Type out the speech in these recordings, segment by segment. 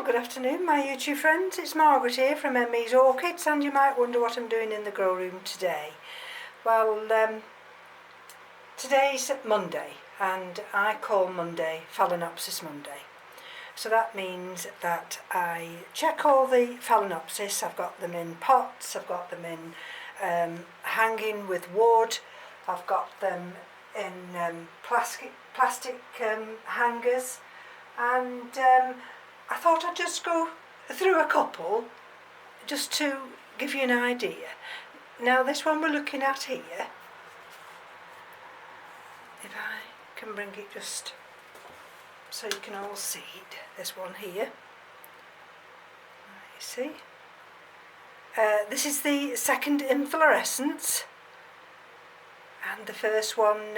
Well, good afternoon, my YouTube friends. It's Margaret here from M.E.s Orchids, and you might wonder what I'm doing in the grow room today. Well, today's Monday, and I call Monday Phalaenopsis Monday. So that means that I check all the Phalaenopsis. I've got them in pots, I've got them in hanging with wood, I've got them in plastic hangers, and I thought I'd just go through a couple just to give you an idea. Now this one we're looking at here, if I can bring it just so you can all see it, this one here, you see, this is the second inflorescence, and the first one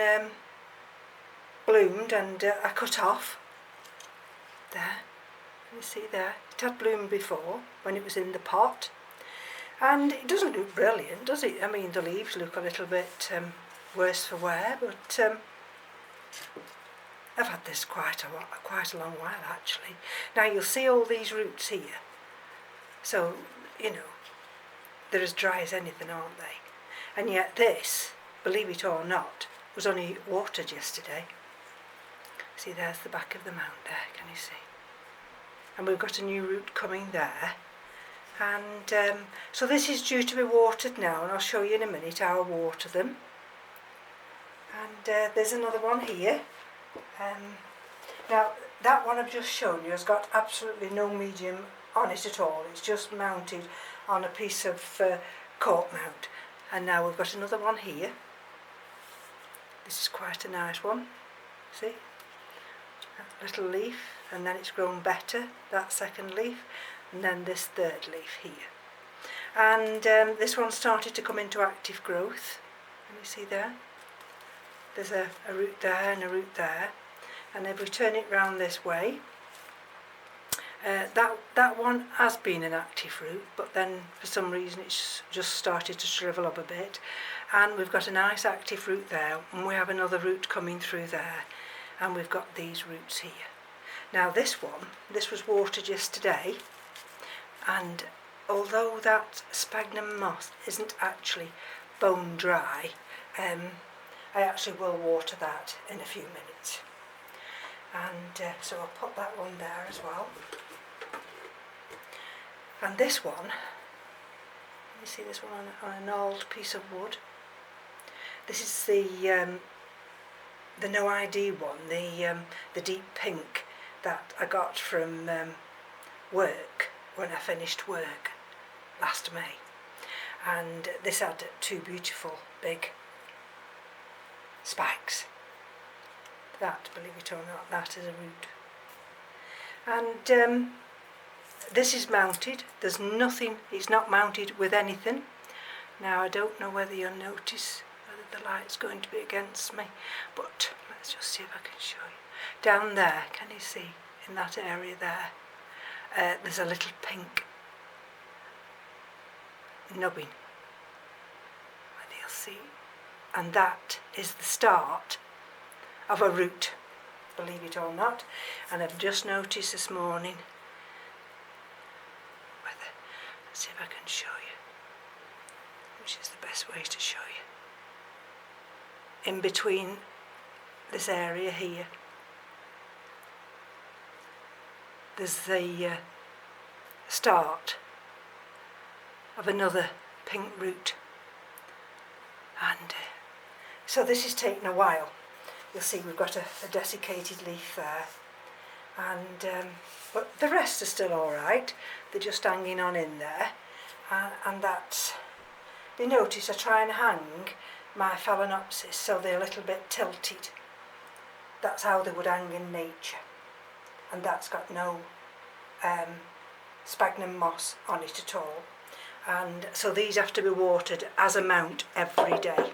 bloomed and I cut off there. You see there, it had bloomed before when it was in the pot, and it doesn't look brilliant, does it? I mean, the leaves look a little bit worse for wear, but I've had this quite a long while actually. Now you'll see all these roots here, so you know they're as dry as anything, aren't they? And yet this, believe it or not, was only watered yesterday. See, there's the back of the mount there, can you see? And we've got a new root coming there, and so this is due to be watered now, and I'll show you in a minute how I water them. And there's another one here. Now that one I've just shown you has got absolutely no medium on it at all. It's just mounted on a piece of cork mount. And now we've got another one here. This is quite a nice one, see? That little leaf, and then it's grown better, that second leaf, and then this third leaf here. And this one started to come into active growth. Can you see there? There's a root there and a root there, and if we turn it round this way, that one has been an active root, but then for some reason it's just started to shrivel up a bit, and we've got a nice active root there, and we have another root coming through there, and we've got these roots here. Now this one, this was watered yesterday, and although that sphagnum moss isn't actually bone dry, I actually will water that in a few minutes. And so I'll put that one there as well. And this one, you see this one on an old piece of wood. This is the no ID one, the deep pink that I got from work when I finished work last May. And this had two beautiful big spikes. That, believe it or not, that is a root. And this is mounted. There's nothing, it's not mounted with anything. Now I don't know whether you'll notice whether the light's going to be against me, but let's just see if I can show you. Down there, can you see, in that area there, there's a little pink nubbing, whether you'll see, and that is the start of a root, believe it or not. And I've just noticed this morning, let's see if I can show you, which is the best way to show you. In between this area here, there's the start of another pink root, and so this is taking a while. You'll see we've got a desiccated leaf there, and but the rest are still all right. They're just hanging on in there, and that's, you notice I try and hang my Phalaenopsis so they're a little bit tilted. That's how they would hang in nature, and that's got no sphagnum moss on it at all. And so these have to be watered as a mount every day.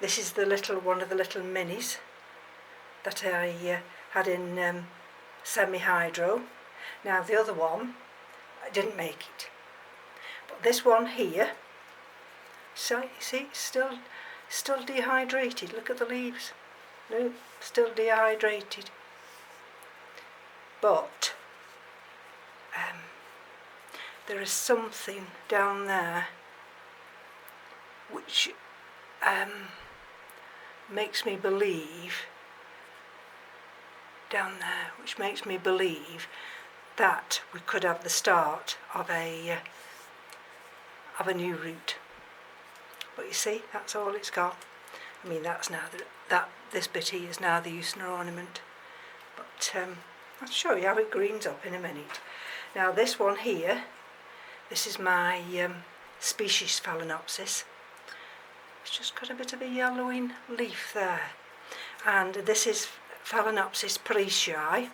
This is the one of the little minis that I had in semi-hydro. Now the other one, I didn't make it. But this one here, so you see, still dehydrated. Look at the leaves. No, still dehydrated. But there is something down there which makes me believe, that we could have the start of a new root. But you see, that's all it's got. I mean, that's now this bit here is now the Usner ornament. But I'll show you how it greens up in a minute. Now this one here, this is my species phalaenopsis. It's just got a bit of a yellowing leaf there. And this is Phalaenopsis parisi.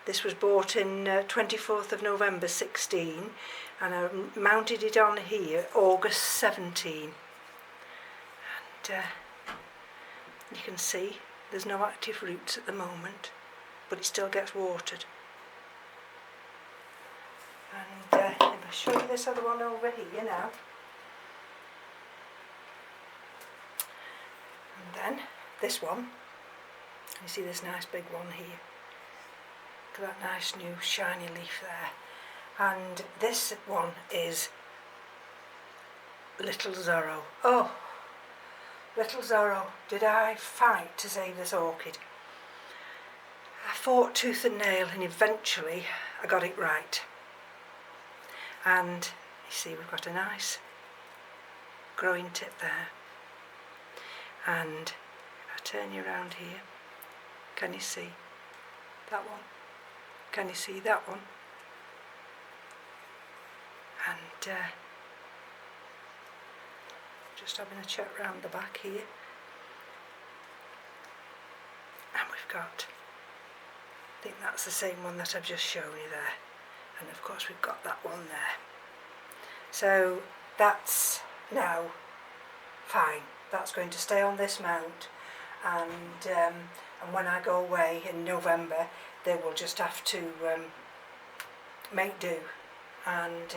This was bought in 24th of November 16, and I mounted it on here August 17. And you can see there's no active roots at the moment, but it still gets watered. And if I show you this other one over here now, and then this one, you see this nice big one here. Look at that nice new shiny leaf there. And this one is Little Zorro. Oh, Little Zorro, did I fight to save this orchid? I fought tooth and nail, and eventually I got it right. And you see we've got a nice growing tip there. And if I turn you around here, can you see that one? Can you see that one? And just having a check round the back here. And we've got, I think that's the same one that I've just shown you there. And of course we've got that one there. So that's now fine. That's going to stay on this mount. And when I go away in November, they will just have to make do, and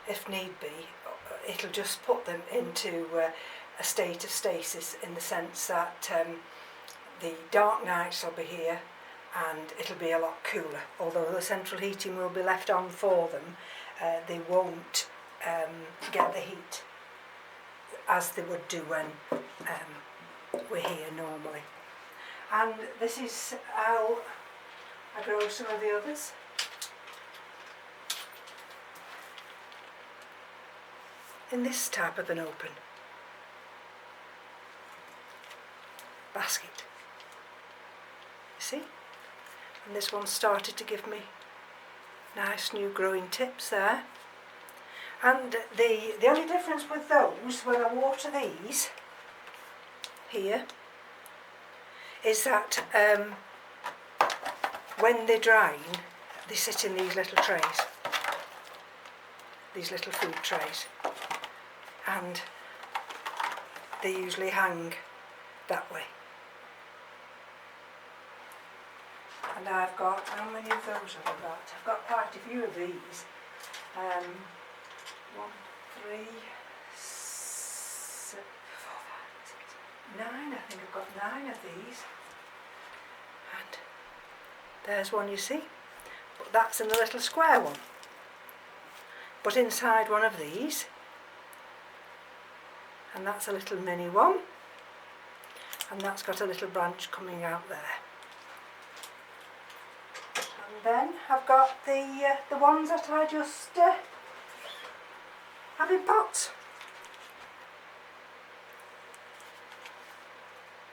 if need be, it'll just put them into a state of stasis, in the sense that the dark nights will be here and it'll be a lot cooler. Although the central heating will be left on for them, they won't get the heat as they would do when we're here normally. And this is how I grow some of the others. In this type of an open basket. You see? And this one started to give me nice new growing tips there. And the only difference with those, when I water these here, is that when they're drying, they sit in these little trays, these little food trays, and they usually hang that way. And I've got, how many of those have I got? I've got quite a few of these. 1, 3, 6, 4, 5, 6, 9. I think I've got 9 of these. And there's one, you see. But that's in a little square one. But inside one of these, and that's a little mini one, and that's got a little branch coming out there. And then I've got the ones that I just have in pots.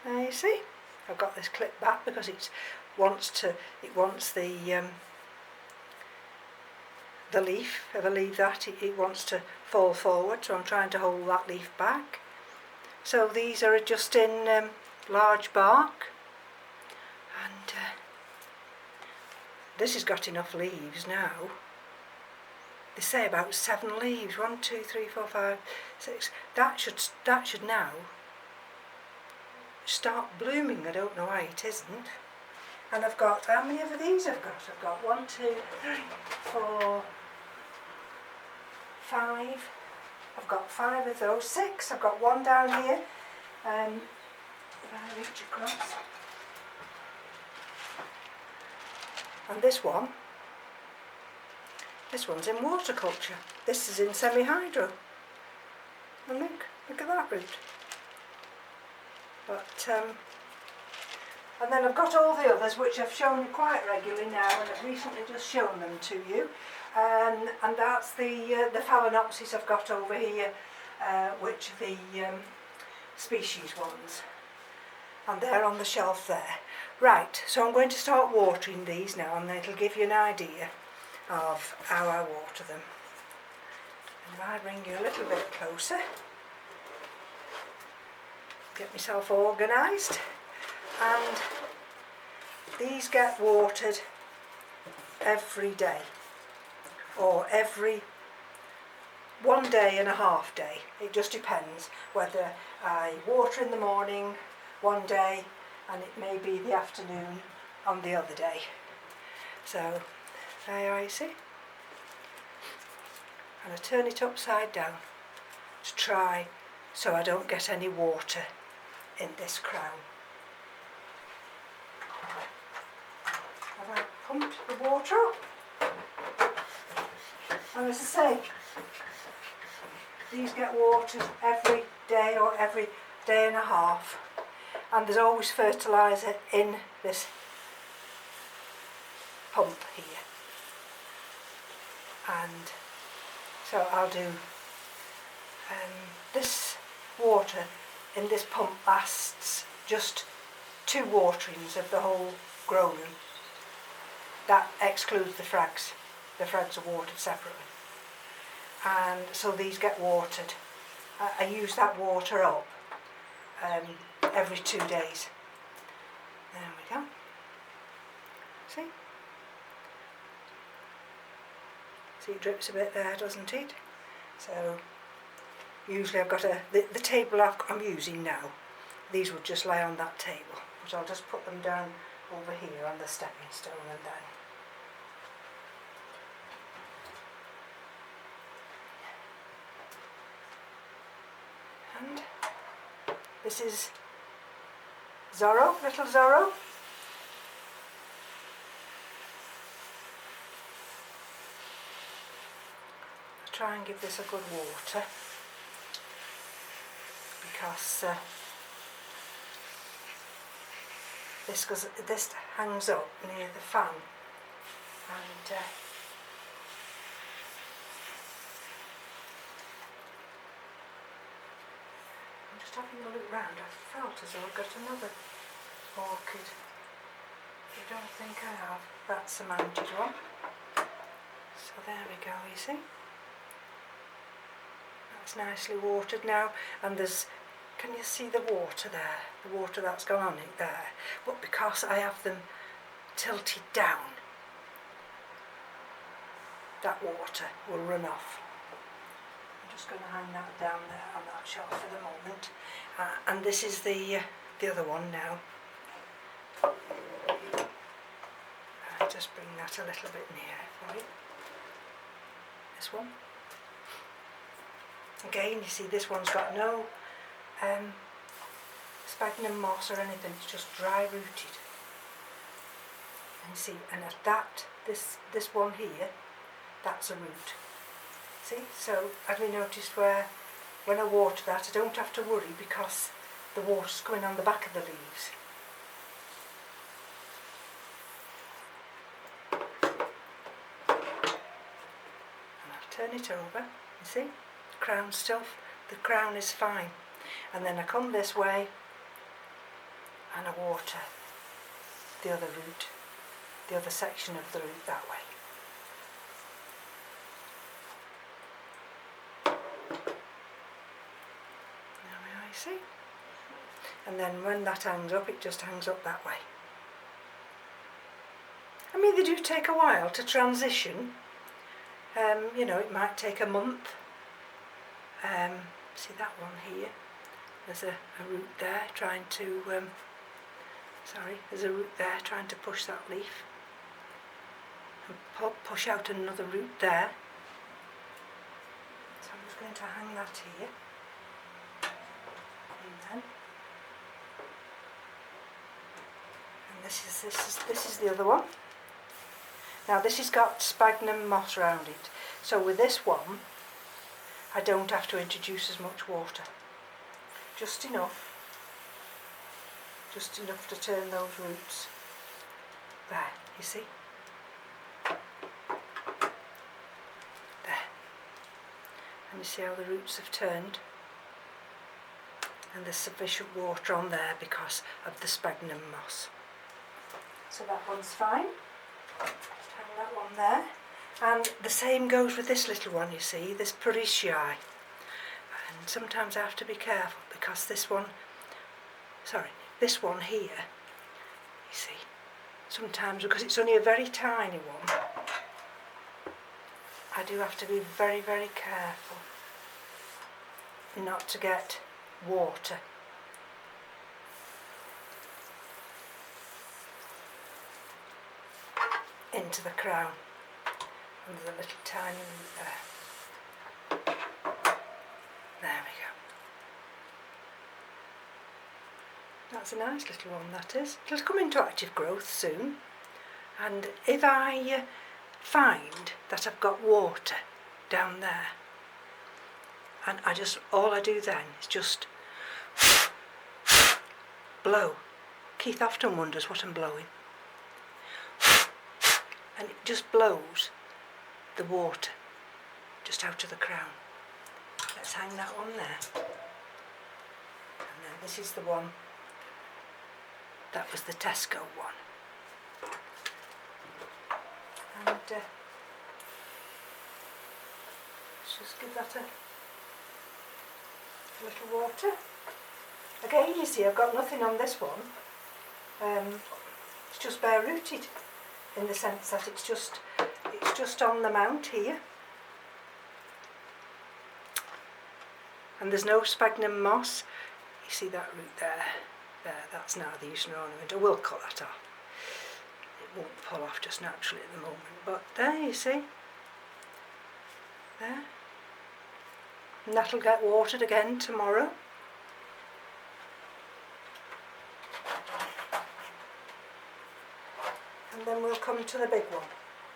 There you see, I've got this clip back because it wants the leaf. If I leave that, it wants to fall forward, so I'm trying to hold that leaf back. So these are just in large bark, and this has got enough leaves now. They say about 7 leaves. 1, 2, 3, 4, 5, 6. That should now start blooming. I don't know why it isn't. And I've got, how many of these I've got? I've got 1, 2, 3, 4, 5. I've got 5 of those. 6. I've got 1 down here. If I reach across. And this one This one's in water culture. This is in semi-hydro. And look at that root. But and then I've got all the others which I've shown you quite regularly now, and I've recently just shown them to you. And that's the phalaenopsis I've got over here, which are the species ones. And they're on the shelf there. Right, so I'm going to start watering these now, and it'll give you an idea of how I water them. And if I bring you a little bit closer, get myself organised, and these get watered every day, or every 1 day and a half day. It just depends whether I water in the morning one day and it may be the afternoon on the other day. So there you see, and I turn it upside down to try so I don't get any water in this crown. Have I pumped the water up? And as I say, these get watered every day or every day and a half, and there's always fertiliser in this pump here. And so I'll do this water in this pump lasts just 2 waterings of the whole grow room. That excludes the frags. The frags are watered separately. And so these get watered. I use that water up every 2 days. There we go. See? See, it drips a bit there, doesn't it? So usually I've got the table I'm using now. These would just lie on that table, but I'll just put them down over here on the stepping stone, and then. And this is Zorro, little Zorro. I'll try and give this a good water, because this hangs up near the fan, and I'm just having a look round. I felt as though I've got another orchid. I don't think I have. That's a mounted one. So there we go, you see. That's nicely watered now, and there's, can you see the water there? The water that's gone on it there. But because I have them tilted down, that water will run off. I'm just going to hang that down there on that shelf for the moment. And this is the other one now. I'll just bring that a little bit nearer for you. This one. Again, you see this one's got no sphagnum moss or anything, it's just dry rooted. And you see, and at that, this one here, that's a root. See, so have you noticed where when I water that, I don't have to worry because the water's coming on the back of the leaves. And I'll turn it over, you see? The crown is fine, and then I come this way and I water the other root, the other section of the root that way. Now I see, and then when that hangs up, it just hangs up that way. I mean, they do take a while to transition. You know, it might take a month. See that one here, there's a root there trying to, there's a root there trying to push that leaf, and push out another root there. So I'm just going to hang that here, and this is the other one. Now this has got sphagnum moss around it, so with this one I don't have to introduce as much water. Just enough to turn those roots. There, you see? There. And you see how the roots have turned? And there's sufficient water on there because of the sphagnum moss. So that one's fine. Just hang that one there. And the same goes with this little one, you see, this Parisiae. And sometimes I have to be careful because this one here, you see, sometimes because it's only a very tiny one, I do have to be very, very careful not to get water into the crown under the little tiny root there. There we go. That's a nice little one, that is. It'll come into active growth soon, and if I find that I've got water down there, and all I do then is just blow. Keith often wonders what I'm blowing. And it just blows the water just out of the crown. Let's hang that one there. And then this is the one, that was the Tesco one. And let's just give that a little water. Again, you see, I've got nothing on this one. It's just bare rooted, in the sense that it's just on the mount here, and there's no sphagnum moss. You see that root there? There, that's now the Eastern ornament. I will cut that off. It won't pull off just naturally at the moment, but there, you see, there, and that'll get watered again tomorrow. And then we'll come to the big one.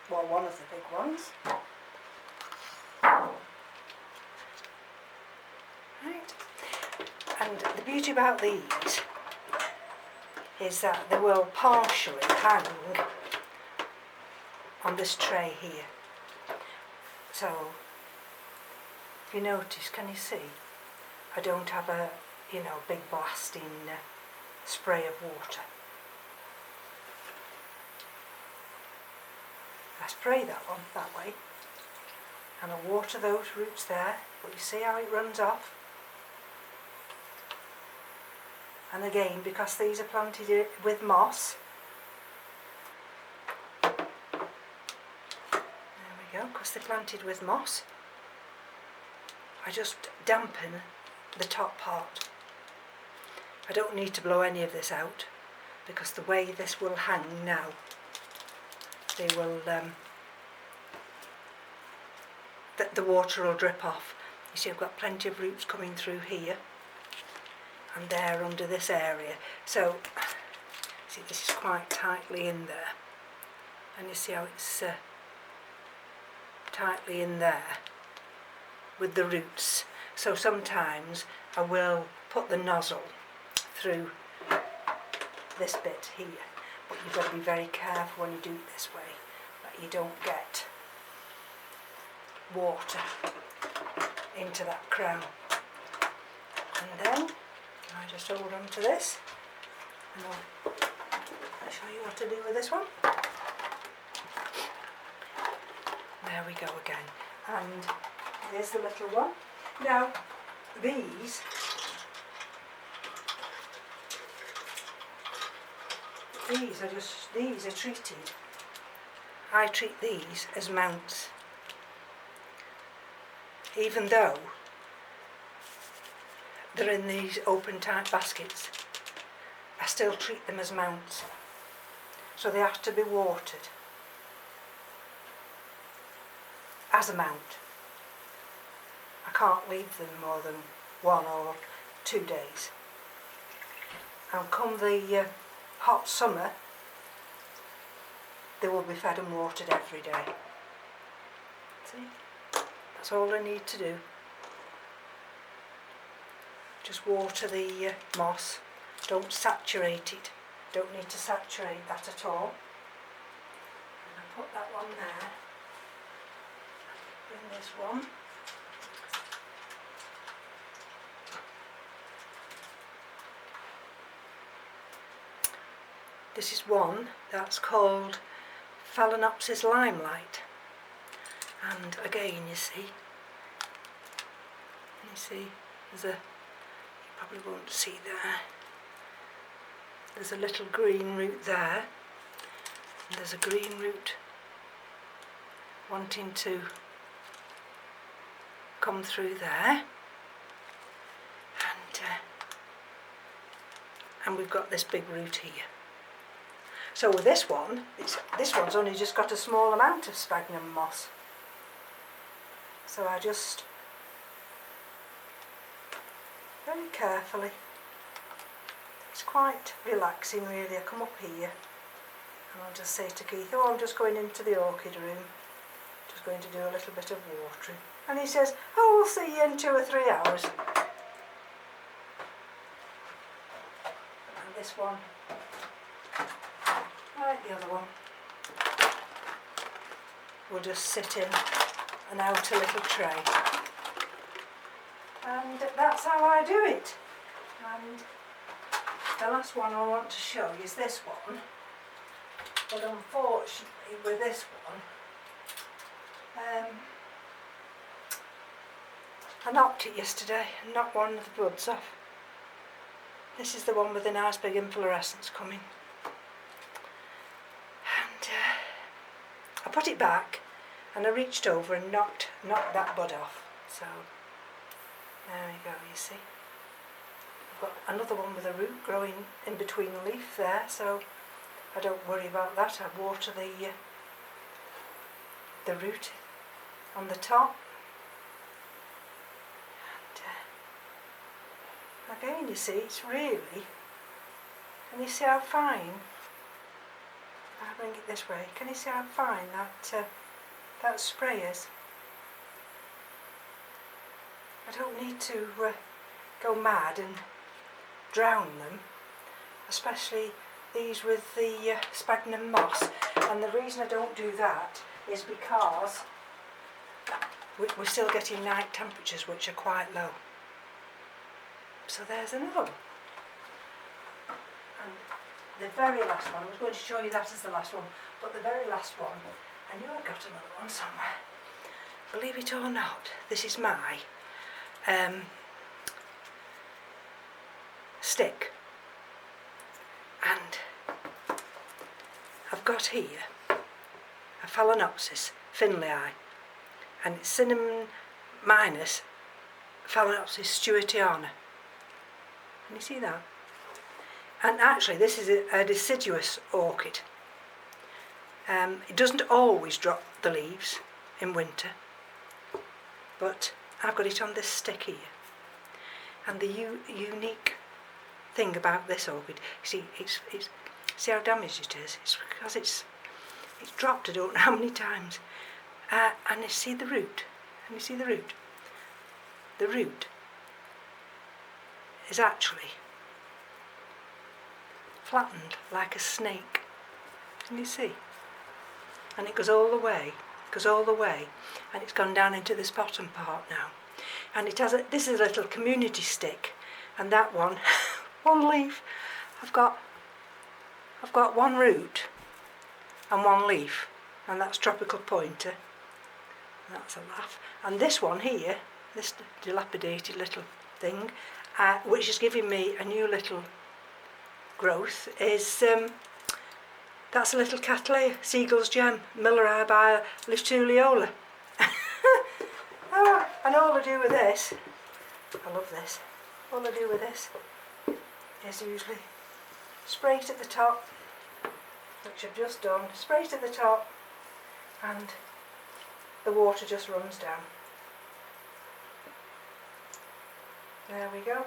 Well, one of the big ones. Right. And the beauty about these is that they will partially hang on this tray here. So, if you notice, can you see? I don't have a, big blasting spray of water. I spray that one that way, and I water those roots there, but you see how it runs off? And again, because these are planted with moss, there we go, because they're planted with moss, I just dampen the top part. I don't need to blow any of this out, because the way this will hang now, they will, the water will drip off. You see, I've got plenty of roots coming through here and there under this area. So, see, this is quite tightly in there, and you see how it's tightly in there with the roots. So sometimes I will put the nozzle through this bit here. But you've got to be very careful when you do it this way, that you don't get water into that crown. And then I just hold on to this, and I'll show you what to do with this one. There we go again. And there's the little one. Now, these are treated. I treat these as mounts. Even though they're in these open type baskets, I still treat them as mounts. So they have to be watered as a mount. I can't leave them more than 1 or 2 days. And come the hot summer, they will be fed and watered every day. See? That's all I need to do. Just water the moss. Don't saturate it. Don't need to saturate that at all. And I'll put that one there. Bring this one. This is one that's called Phalaenopsis limelight. And again, you see, there's a, you probably won't see there, there's a little green root there, and there's a green root wanting to come through there, and we've got this big root here. So with this one, this one's only just got a small amount of sphagnum moss. So I just very carefully, it's quite relaxing really. I come up here and I'll just say to Keith, oh, I'm just going into the orchid room, just going to do a little bit of watering. And he says, oh, we'll see you in 2 or 3 hours. And this one, like the other one, will just sit in an outer little tray. And that's how I do it. And the last one I want to show you is this one. But unfortunately with this one, I knocked it yesterday and knocked one of the buds off. This is the one with the nice big inflorescence coming. And I put it back and I reached over and knocked that bud off. So there we go, you see. I've got another one with a root growing in between the leaf there, so I don't worry about that. I water the root on the top. And again, you see, it's really, can you see how fine? If I bring it this way, can you see how fine that spray is? I don't need to go mad and drown them, especially these with the sphagnum moss. And the reason I don't do that is because we're still getting night temperatures which are quite low. So there's another one. And the very last one, I was going to show you that as the last one, but the very last one, I knew I'd got another one somewhere. Believe it or not, this is my stick. And I've got here a phalaenopsis finleyi, and it's cinnamon minus Phalaenopsis stewartiana. Can you see that? And actually this is a deciduous orchid. It doesn't always drop the leaves in winter, but I've got it on this stick here. And the unique thing about this orchid, see, see how damaged it is? It's because it's dropped I don't know how many times. And you see the root? Can you see the root? The root is actually flattened like a snake. Can you see? And it goes all the way, and it's gone down into this bottom part now. And it has this is a little community stick, and that one, one leaf. I've got one root and one leaf, and that's tropical pointer. That's a laugh. And this one here, this dilapidated little thing, which is giving me a new little growth, is that's a little Cattleya, Seagull's Gem, Milleri by Liftuleola. And all I do with this, I love this, all I do with this is usually spray it at the top, which I've just done, spray it at the top, and the water just runs down. There we go.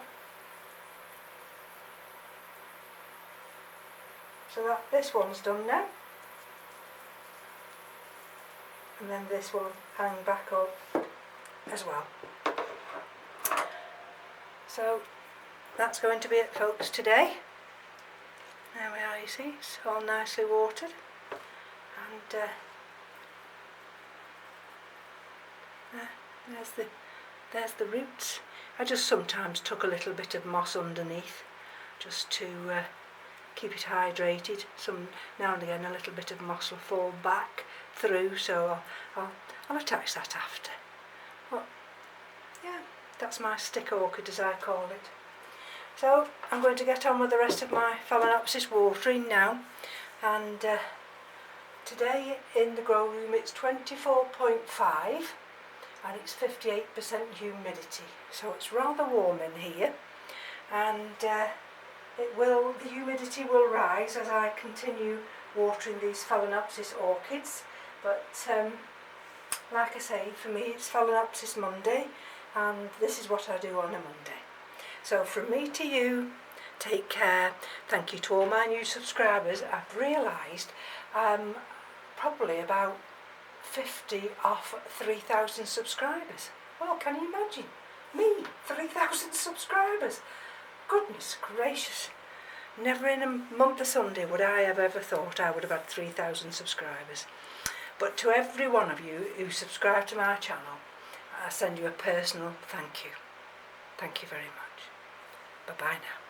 So this one's done now. and then this will hang back up as well. So that's going to be it, folks, today. There we are, you see, it's all nicely watered, and there's the roots. I just sometimes took a little bit of moss underneath just to keep it hydrated. Now and again a little bit of moss will fall back through, so I'll attach that after. But yeah, that's my stick orchid, as I call it. So I'm going to get on with the rest of my phalaenopsis watering now, and today in the grow room it's 24.5 and it's 58% humidity, so it's rather warm in here, and the humidity will rise as I continue watering these phalaenopsis orchids. But like I say, for me it's Phalaenopsis Monday, and this is what I do on a Monday. So from me to you, take care. Thank you to all my new subscribers. I've realised probably about 50 off 3,000 subscribers. Well, can you imagine? Me, 3,000 subscribers. Goodness gracious. Never in a month of Sunday would I have ever thought I would have had 3,000 subscribers. But to every one of you who subscribe to my channel, I send you a personal thank you. Thank you very much. Bye-bye now.